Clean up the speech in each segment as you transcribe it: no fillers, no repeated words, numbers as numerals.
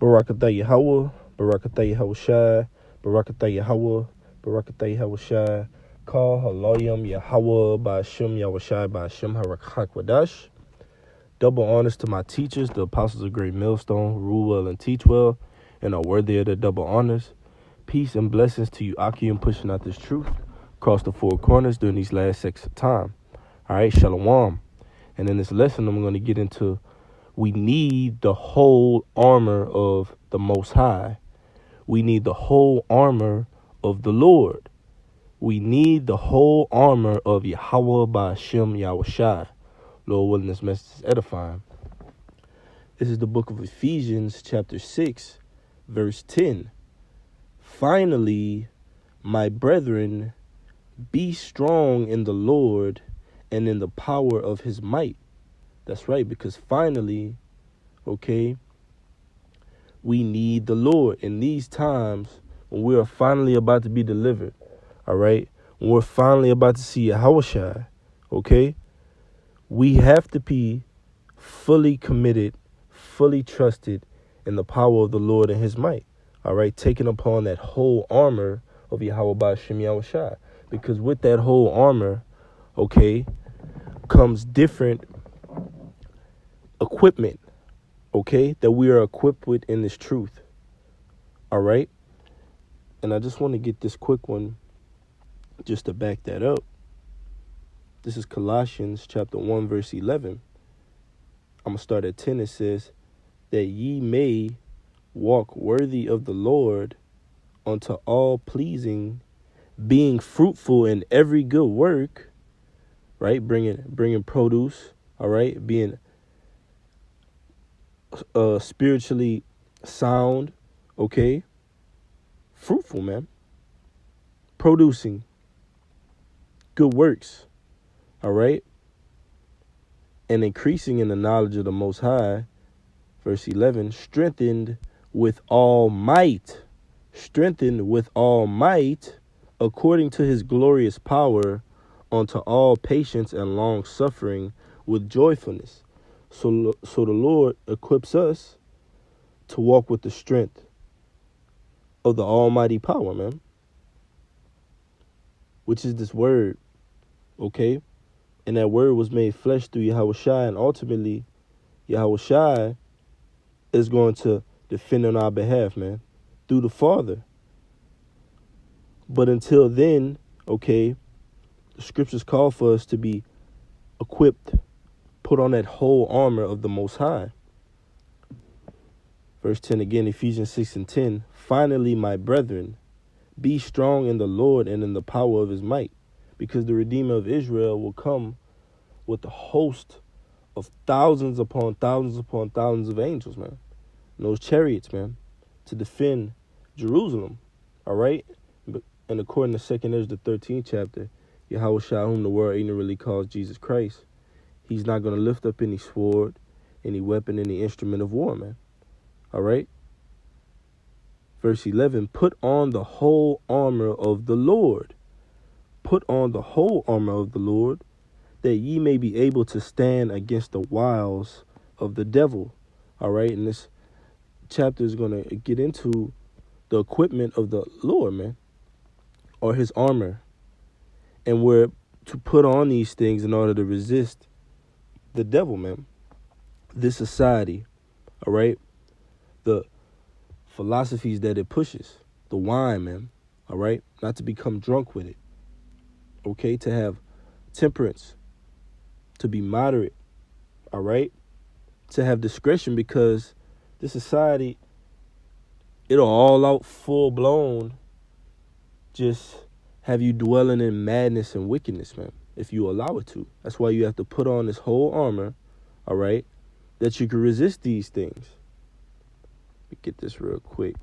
Barakatah Yahweh, Barakatah Yahushai, Barakatah Yahweh, Barakatah Yahushai, Call Haloyam Yahweh, Ba'ashem Yahushai, Ba'ashem Harakwadash. Double honors to my teachers, the apostles of Great Millstone, who rule well and teach well, and are worthy of their double honors. Peace and blessings to you, Akim, pushing out this truth across the four corners during these last sections of time. All right, Shalom. And in this lesson, I'm going to get into we need the whole armor of the Most High. We need the whole armor of the Lord. We need the whole armor of Yahweh Ba'ashem Yahushai. Lord willing, this message is edifying. This is the book of Ephesians, chapter 6, verse 10. Finally, my brethren, be strong in the Lord and in the power of his might. That's right, because finally, okay, we need the Lord in these times when we are finally about to be delivered, all right? When we're finally about to see Yahushua, okay? We have to be fully committed, fully trusted in the power of the Lord and his might, all right? Taking upon that whole armor of Yahweh Ba'ashem Yahushua. Because with that whole armor, okay, comes different equipment, okay, that we are equipped with in this truth. All right. And I just want to get this quick one just to back that up. This is Colossians chapter 1, verse 11. I'm going to start at 10. It says, that ye may walk worthy of the Lord unto all pleasing, being fruitful in every good work, right? Bringing produce, all right? Being spiritually sound, okay? Fruitful, man. Producing good works, all right? And increasing in the knowledge of the Most High, verse 11, strengthened with all might, according to his glorious power, unto all patience and long suffering with joyfulness. So the Lord equips us to walk with the strength of the almighty power, man, which is this word, okay? And that word was made flesh through Yahushai, and ultimately Yahushai is going to defend on our behalf, man, through the Father. But until then, okay, the scriptures call for us to be equipped, put on that whole armor of the Most High. Verse 10 again, Ephesians 6 and 10. Finally, my brethren, be strong in the Lord and in the power of his might, because the Redeemer of Israel will come with a host of thousands upon thousands of angels, man. And those chariots, man, to defend Jerusalem, all right? And according to 2nd Ezra, the 13th chapter, Yahushua, whom the world ignorantly calls Jesus Christ, he's not going to lift up any sword, any weapon, any instrument of war, man. All right? Verse 11, put on the whole armor of the Lord. Put on the whole armor of the Lord, that ye may be able to stand against the wiles of the devil. All right? And this chapter is going to get into the equipment of the Lord, man, or his armor. And we're to put on these things in order to resist the devil, man. This society, all right? The philosophies that it pushes, the wine, man, all right? Not to become drunk with it, okay? To have temperance, to be moderate, all right? To have discretion, because this society, it'll all out full blown just have you dwelling in madness and wickedness, man, if you allow it to. That's why you have to put on this whole armor, all right, that you can resist these things. Let me get this real quick.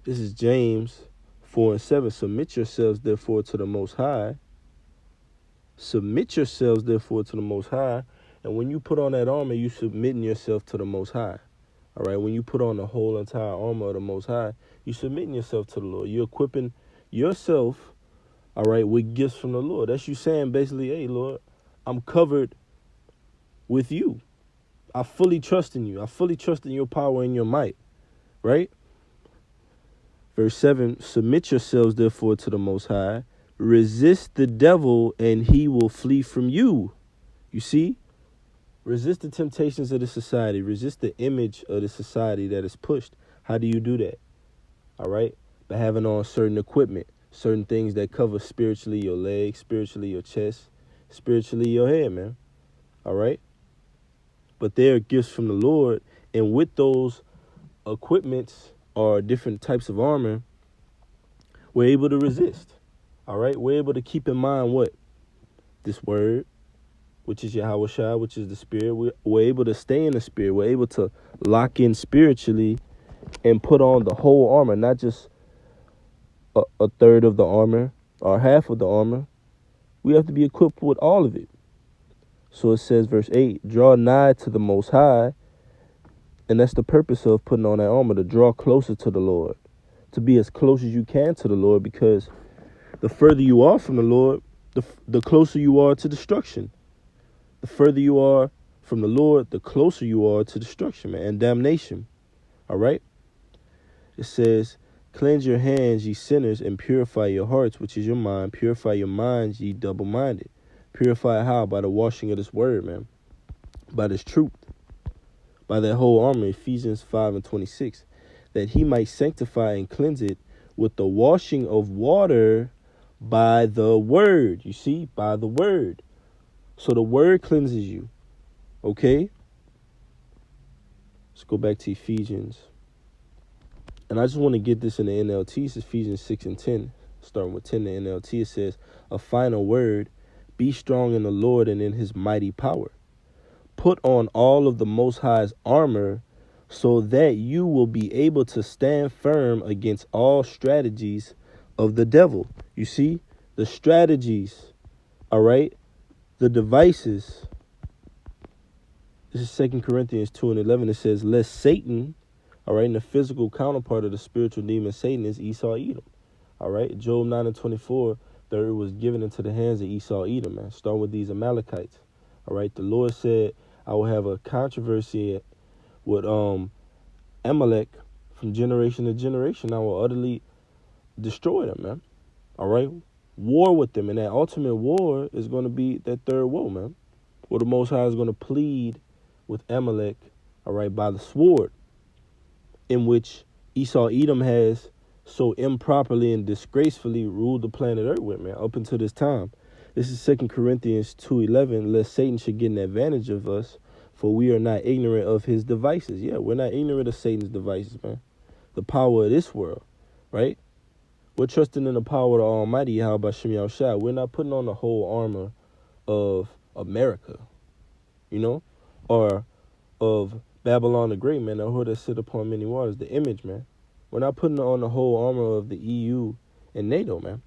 This is James 4 and 7. Submit yourselves, therefore, to the Most High. Submit yourselves, therefore, to the Most High. And when you put on that armor, you submitting yourself to the Most High. All right, when you put on the whole entire armor of the Most High, you're submitting yourself to the Lord. You're equipping yourself, all right, with gifts from the Lord. That's you saying basically, hey, Lord, I'm covered with you. I fully trust in you. I fully trust in your power and your might, right? Verse 7, submit yourselves therefore to the Most High. Resist the devil and he will flee from you. You see? Resist the temptations of the society. Resist the image of the society that is pushed. How do you do that? All right? By having on certain equipment, certain things that cover spiritually your legs, spiritually your chest, spiritually your head, man. All right? But they are gifts from the Lord. And with those equipments or different types of armor, we're able to resist. All right? We're able to keep in mind what? This word, which is Yahweh Shai, which is the spirit. We're able to stay in the spirit. We're able to lock in spiritually and put on the whole armor, not just a third of the armor or half of the armor. We have to be equipped with all of it. So it says, verse 8, draw nigh to the Most High. And that's the purpose of putting on that armor, to draw closer to the Lord, to be as close as you can to the Lord, because the further you are from the Lord, the closer you are to destruction. The further you are from the Lord, the closer you are to destruction, man, and damnation. All right? It says, cleanse your hands, ye sinners, and purify your hearts, which is your mind. Purify your minds, ye double-minded. Purify how? By the washing of this word, man. By this truth. By that whole armor, Ephesians 5:26. That he might sanctify and cleanse it with the washing of water by the word. You see? By the word. So the word cleanses you. Okay? Let's go back to Ephesians. And I just want to get this in the NLT. It's Ephesians 6:10. Starting with 10 in the NLT, it says, a final word, be strong in the Lord and in his mighty power. Put on all of the Most High's armor so that you will be able to stand firm against all strategies of the devil. You see? The strategies, all right? The devices. This is 2 Corinthians 2:11. It says, lest Satan, all right, and the physical counterpart of the spiritual demon Satan is Esau Edom. All right, Job 9:24, the earth was given into the hands of Esau Edom, man. Starting with these Amalekites. All right, the Lord said, I will have a controversy with Amalek from generation to generation. I will utterly destroy them, man. All right, war with them. And that ultimate war is going to be that third woe, man. Where the Most High is going to plead with Amalek, all right, by the sword, in which Esau Edom has so improperly and disgracefully ruled the planet Earth with, man, up until this time. This is 2 Corinthians 2:11, lest Satan should get an advantage of us, for we are not ignorant of his devices. Yeah, we're not ignorant of Satan's devices, man. The power of this world, right? We're trusting in the power of the Almighty, Yahweh Shem Yahushua. We're not putting on the whole armor of America, you know, or of Babylon the Great, man, the whore that sit upon many waters, the image, man. We're not putting on the whole armor of the EU and NATO, man.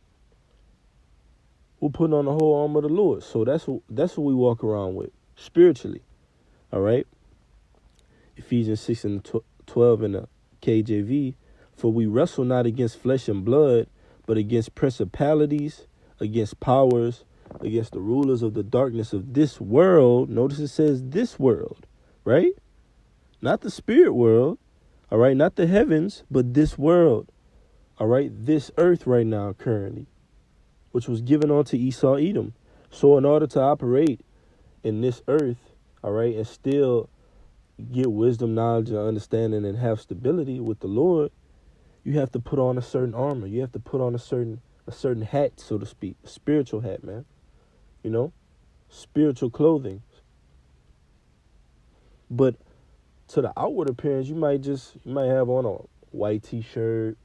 We're putting on the whole armor of the Lord. So that's what we walk around with spiritually. All right. Ephesians 6:12 in the KJV. For we wrestle not against flesh and blood, but against principalities, against powers, against the rulers of the darkness of this world. Notice it says this world, right? Not the spirit world. All right. Not the heavens, but this world. All right. This earth right now, currently, which was given unto Esau Edom. So in order to operate in this earth, all right, and still get wisdom, knowledge, and understanding and have stability with the Lord, you have to put on a certain armor. You have to put on a certain hat, so to speak, a spiritual hat, man. You know, spiritual clothing. But to the outward appearance, you might have on a white t-shirt,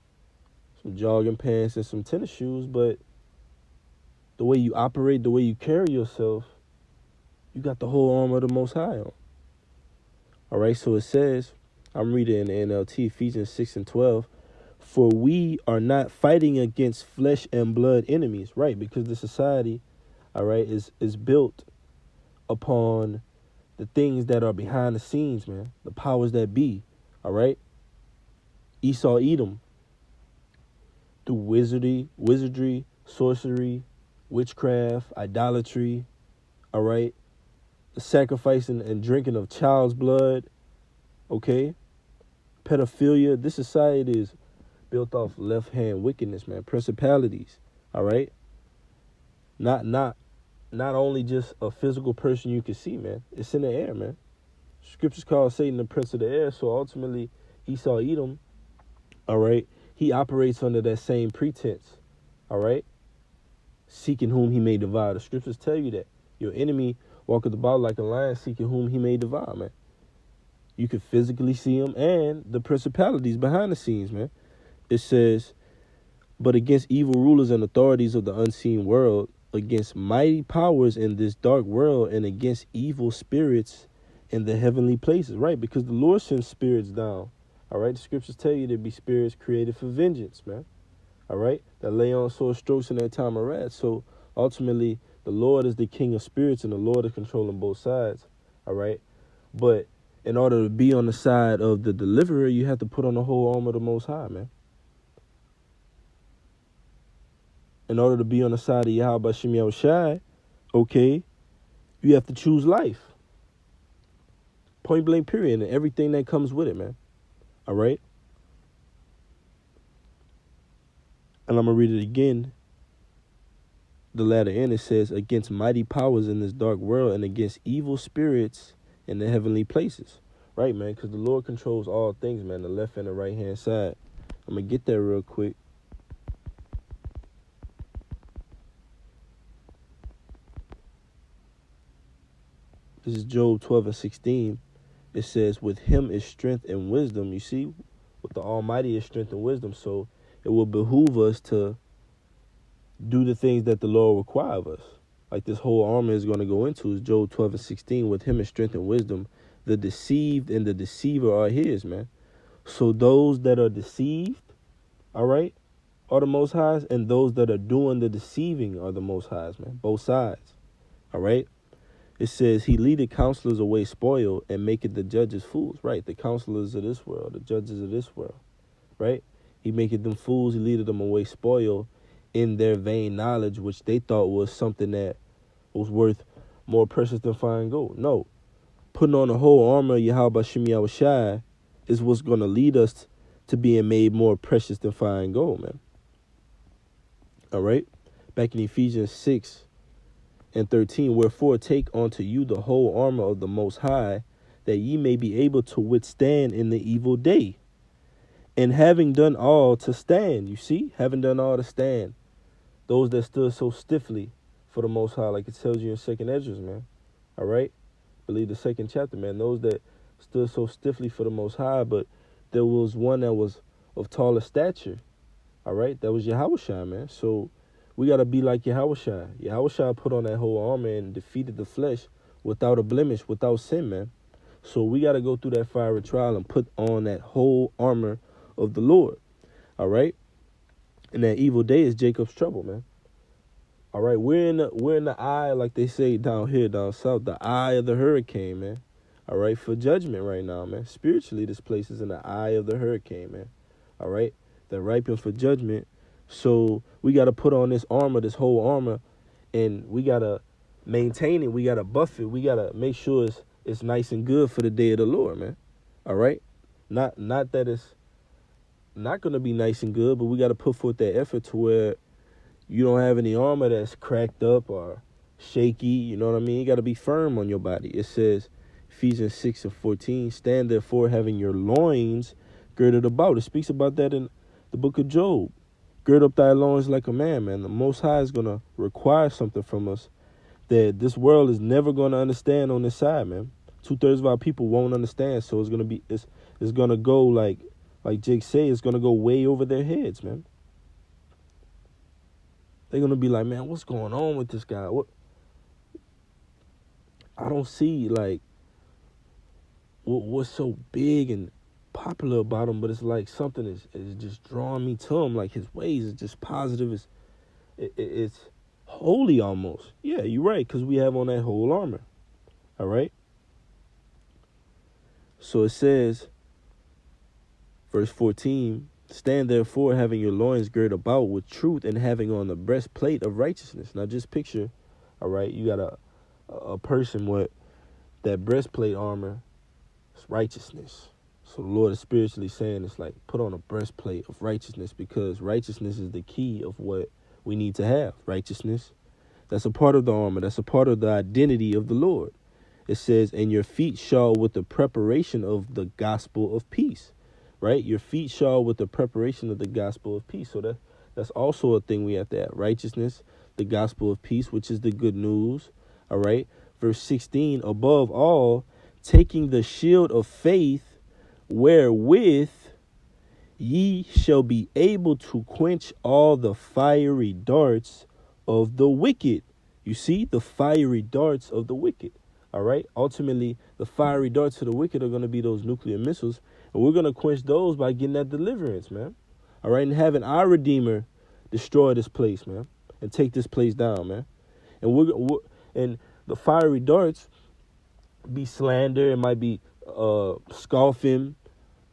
some jogging pants, and some tennis shoes, but the way you operate, the way you carry yourself, you got the whole armor of the Most High on. All right, so it says, I'm reading in the NLT, Ephesians 6:12, for we are not fighting against flesh and blood enemies, right? Because the society, all right, is built upon the things that are behind the scenes, man, the powers that be, all right? Esau Edom, through wizardry, sorcery, witchcraft, idolatry, all right? sacrificing and drinking of child's blood, okay? Pedophilia. This society is built off left-hand wickedness, man. Principalities, all right? Not only just a physical person you can see, man. It's in the air, man. Scriptures call Satan the prince of the air, so ultimately Esau Edom, all right, he operates under that same pretense, all right? Seeking whom he may devour. The scriptures tell you that. Your enemy walketh about like a lion seeking whom he may devour, man. You can physically see him and the principalities behind the scenes, man. It says, but against evil rulers and authorities of the unseen world, against mighty powers in this dark world, and against evil spirits in the heavenly places, right? Because the Lord sends spirits down, all right? The scriptures tell you there be spirits created for vengeance, man, all right? That lay on sore strokes in their time of wrath. So ultimately, the Lord is the king of spirits, and the Lord is controlling both sides, all right? But in order to be on the side of the deliverer, you have to put on the whole armor of the Most High, man. In order to be on the side of Yahweh Shem Yahushai, okay, you have to choose life. Point blank period, and everything that comes with it, man. All right? And I'm going to read it again. The latter end, it says, against mighty powers in this dark world and against evil spirits in the heavenly places. Right, man? Because the Lord controls all things, man. The left and the right-hand side. I'm going to get there real quick. This is Job 12:16. It says, with him is strength and wisdom. You see, with the Almighty is strength and wisdom. So it will behoove us to do the things that the Lord require of us. Like this whole armor is going to go into is Job 12:16. With him is strength and wisdom. The deceived and the deceiver are his, man. So those that are deceived, all right, are the Most Highs, and those that are doing the deceiving are the Most Highs, man. Both sides, all right? It says, he leadeth counselors away spoiled and maketh the judges fools. Right, the counselors of this world, the judges of this world, right? He maketh them fools, he leadeth them away spoiled in their vain knowledge, which they thought was something that was worth more precious than fine gold. No, putting on the whole armor of Yahweh Shem Yahushai is what's going to lead us to being made more precious than fine gold, man. All right? Back in Ephesians 6:13, wherefore take unto you the whole armor of the Most High, that ye may be able to withstand in the evil day. And having done all to stand, you see, having done all to stand, those that stood so stiffly for the Most High, like it tells you in 2nd Esdras, man. All right? I believe the 2nd chapter, man. Those that stood so stiffly for the Most High, but there was one that was of taller stature. All right? That was Yahushua, man. So we got to be like Yahushua. Yahushua put on that whole armor and defeated the flesh without a blemish, without sin, man. So we got to go through that fiery trial and put on that whole armor of the Lord. All right? And that evil day is Jacob's trouble, man. All right? We're in the eye, like they say down here, down south, the eye of the hurricane, man. All right? For judgment right now, man. Spiritually, this place is in the eye of the hurricane, man. All right? They're ripened for judgment. So we got to put on this armor, this whole armor, and we got to maintain it. We got to buff it. We got to make sure it's nice and good for the day of the Lord, man. All right? Not that it's not going to be nice and good, but we got to put forth that effort to where you don't have any armor that's cracked up or shaky. You know what I mean? You got to be firm on your body. It says, Ephesians 6:14, stand therefore having your loins girded about. It speaks about that in the book of Job. Gird up thy loins like a man, man. The Most High is going to require something from us that this world is never going to understand on this side, man. 2/3 of our people won't understand. So it's going to be, it's going to go like Jake say, it's going to go way over their heads, man. They're going to be like, man, what's going on with this guy? What? I don't see, like, what's so big and popular about him, but it's like something is just drawing me to him. Like his ways is just positive. It's holy almost. Yeah, you're right, because we have on that whole armor. All right? So it says, verse 14, stand therefore having your loins girded about with truth and having on the breastplate of righteousness. Now just picture, all right, you got a person with that breastplate armor is righteousness. So the Lord is spiritually saying it's like put on a breastplate of righteousness, because righteousness is the key of what we need to have. Righteousness. That's a part of the armor. That's a part of the identity of the Lord. It says, and your feet shod with the preparation of the gospel of peace. Right? Your feet shod with the preparation of the gospel of peace. So that's also a thing we have to have. Righteousness, the gospel of peace, which is the good news. All right. Verse 16, above all, taking the shield of faith, wherewith ye shall be able to quench all the fiery darts of the wicked. You see, the fiery darts of the wicked. All right. Ultimately, the fiery darts of the wicked are going to be those nuclear missiles. And we're going to quench those by getting that deliverance, man. All right. And having our Redeemer destroy this place, man. And take this place down, man. And and the fiery darts be slander. It might be scoffing.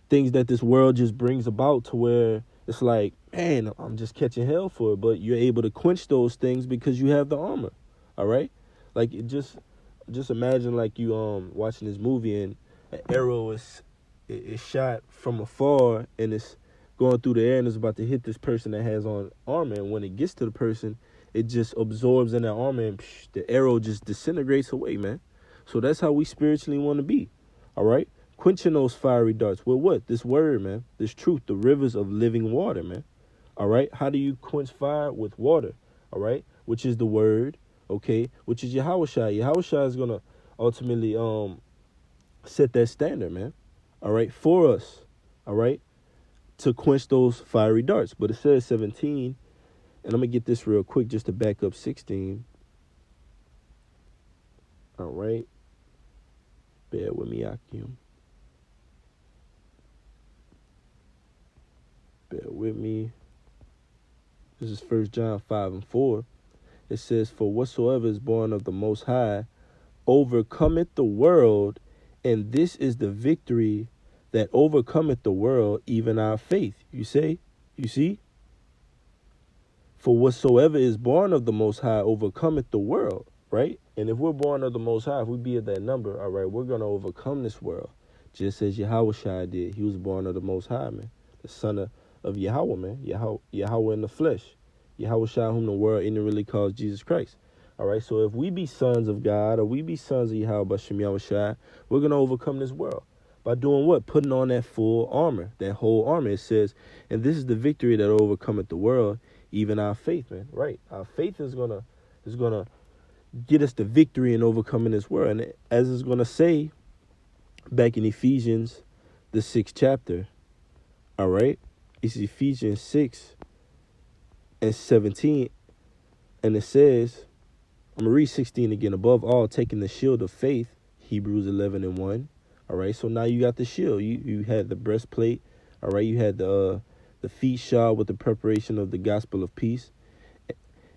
Things that this world just brings about, to where it's like, man, I'm just catching hell for it. But you're able to quench those things because you have the armor. All right. Like, just imagine like you watching this movie and an arrow is shot from afar and it's going through the air and it's about to hit this person that has on armor. And when it gets to the person, it just absorbs in that armor and the arrow just disintegrates away, man. So that's how we spiritually want to be. All right. Quenching those fiery darts with what? This word, man. This truth, the rivers of living water, man. All right. How do you quench fire? With water. All right. Which is the word. Okay. Which is Yahushua. Yahushua is going to ultimately set that standard, man. All right. For us. All right. To quench those fiery darts. But it says 17. And I'm going to get this real quick just to back up 16. All right. Bear with me, Akim. Bear with me. This is 1 John 5:4. It says, for whatsoever is born of the Most High overcometh the world, and this is the victory that overcometh the world, even our faith. You see? For whatsoever is born of the Most High overcometh the world, right? And if we're born of the Most High, if we be at that number, all right, we're going to overcome this world. Just as Yahushua did. He was born of the Most High, man. The son of Yahweh, man. Yahweh in the flesh. Yahushua, whom the world ignorantly calls Jesus Christ. All right, so if we be sons of God, or we be sons of Yahweh Bashem Yahushua, we're going to overcome this world. By doing what? Putting on that full armor, that whole armor. It says, and this is the victory that overcometh the world, even our faith, man. Right. Our faith is gonna get us the victory in overcoming this world. And as it's gonna say back in Ephesians, the 6th chapter, all right, it's Ephesians 6:17, and it says, I'm gonna read 16 again. Above all, taking the shield of faith, Hebrews 11:1. All right, so now you got the shield. You had the breastplate. All right, you had the feet shod with the preparation of the gospel of peace,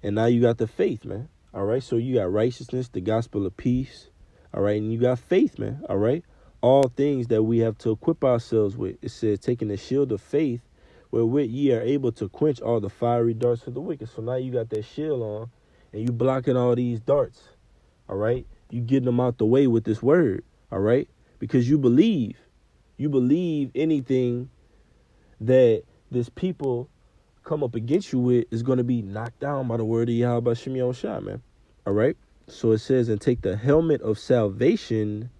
and now you got the faith, man. All right, so you got righteousness, the gospel of peace. All right, and you got faith, man. All right, all things that we have to equip ourselves with. It says, taking the shield of faith, wherewith ye are able to quench all the fiery darts of the wicked. So now you got that shield on, and you blocking all these darts. All right, you getting them out the way with this word. All right, because you believe anything that this people come up against you with is going to be knocked down by the word of Yahweh Shem Yahushua, man. All right. So it says, and take the helmet of salvation,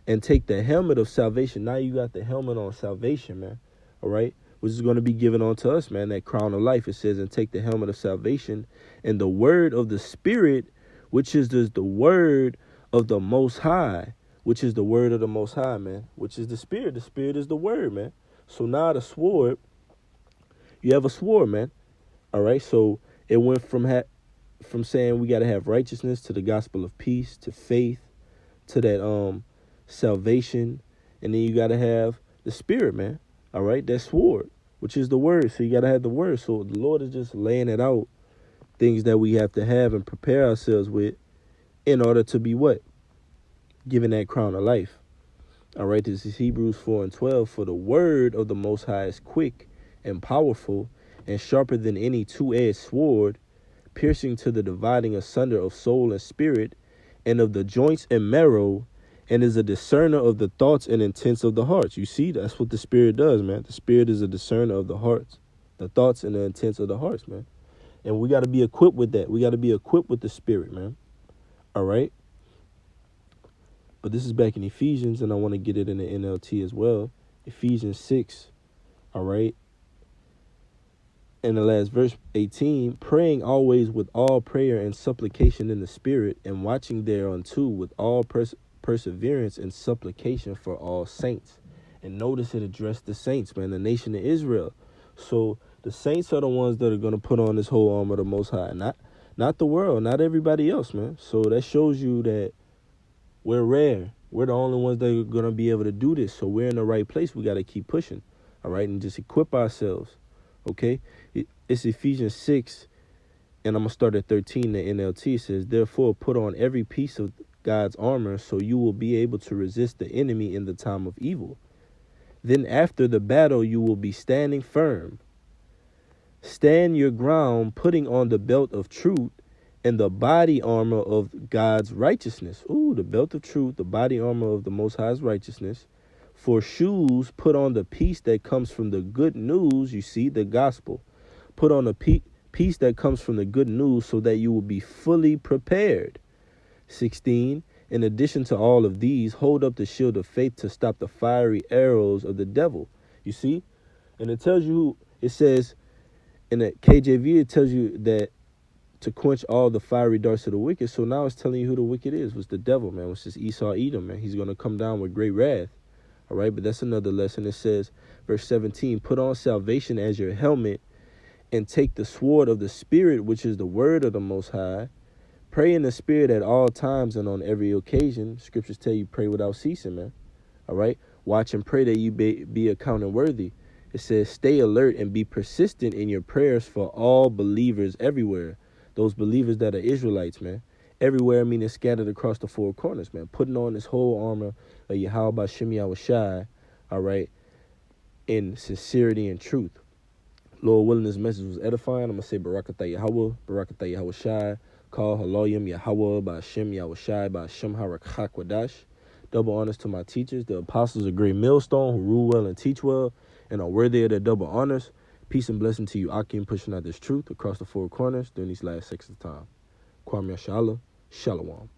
Now you got the helmet on salvation, man. All right. Which is going to be given unto us, man. That crown of life. It says, and take the helmet of salvation and the word of the Spirit, which is the word of the Most High, which is the word of the Most High, man, which is the Spirit. The Spirit is the word, man. So now the sword, you have a sword, man. All right. So it went from saying we got to have righteousness to the gospel of peace, to faith, to that salvation. And then you got to have the Spirit, man. All right. That sword, which is the word. So you got to have the word. So the Lord is just laying it out, things that we have to have and prepare ourselves with in order to be what? Given that crown of life. All right, this is Hebrews 4:12. For the word of the Most High is quick and powerful and sharper than any two-edged sword, piercing to the dividing asunder of soul and spirit and of the joints and marrow, and is a discerner of the thoughts and intents of the hearts. You see, that's what the Spirit does, man. The Spirit is a discerner of the hearts, the thoughts and the intents of the hearts, man. And we got to be equipped with that. We got to be equipped with the Spirit, man. All right? But this is back in Ephesians, and I want to get it in the NLT as well. Ephesians 6, all right? In the last verse, 18, praying always with all prayer and supplication in the Spirit, and watching thereunto with all perseverance and supplication for all saints. And notice it addressed the saints, man, the nation of Israel. So the saints are the ones that are going to put on this whole armor of the Most High, not the world, not everybody else, man. So that shows you that we're rare. We're the only ones that are going to be able to do this. So we're in the right place. We got to keep pushing, all right, and just equip ourselves, okay? It's Ephesians 6, and I'm going to start at 13. The NLT says, therefore, put on every piece of God's armor so you will be able to resist the enemy in the time of evil. Then after the battle, you will be standing firm. Stand your ground, putting on the belt of truth and the body armor of God's righteousness. Ooh, the belt of truth, the body armor of the Most High's righteousness. For shoes, put on the peace that comes from the good news. You see, the gospel. Put on a peace that comes from the good news so that you will be fully prepared. 16. In addition to all of these, hold up the shield of faith to stop the fiery arrows of the devil. You see? And it tells you, it says, in the KJV, it tells you that to quench all the fiery darts of the wicked. So now it's telling you who the wicked is. Was the devil, man. Which is Esau, Edom, man. He's going to come down with great wrath. All right, but that's another lesson. It says, verse 17, put on salvation as your helmet and take the sword of the Spirit, which is the word of the Most High. Pray in the Spirit at all times and on every occasion. Scriptures tell you pray without ceasing, man. All right, watch and pray that you be accounted worthy. It says, stay alert and be persistent in your prayers for all believers everywhere. Those believers that are Israelites, man. Everywhere, meaning scattered across the four corners, man. Putting on this whole armor of Yahweh Bashim Yahushai, all right, in sincerity and truth. Lord willing, this message was edifying. I'm going to say Barakatah Yahweh, Barakatah Yahushai, Call Haloyim Yahweh Bashim Yahushai Bashim Harakha Kwadash. Double honors to my teachers, the apostles of Great Millstone, who rule well and teach well, and are worthy of their double honors. Peace and blessing to you, Akim, pushing out this truth across the four corners during these last 6 of time. Kwame Shala, Shalom.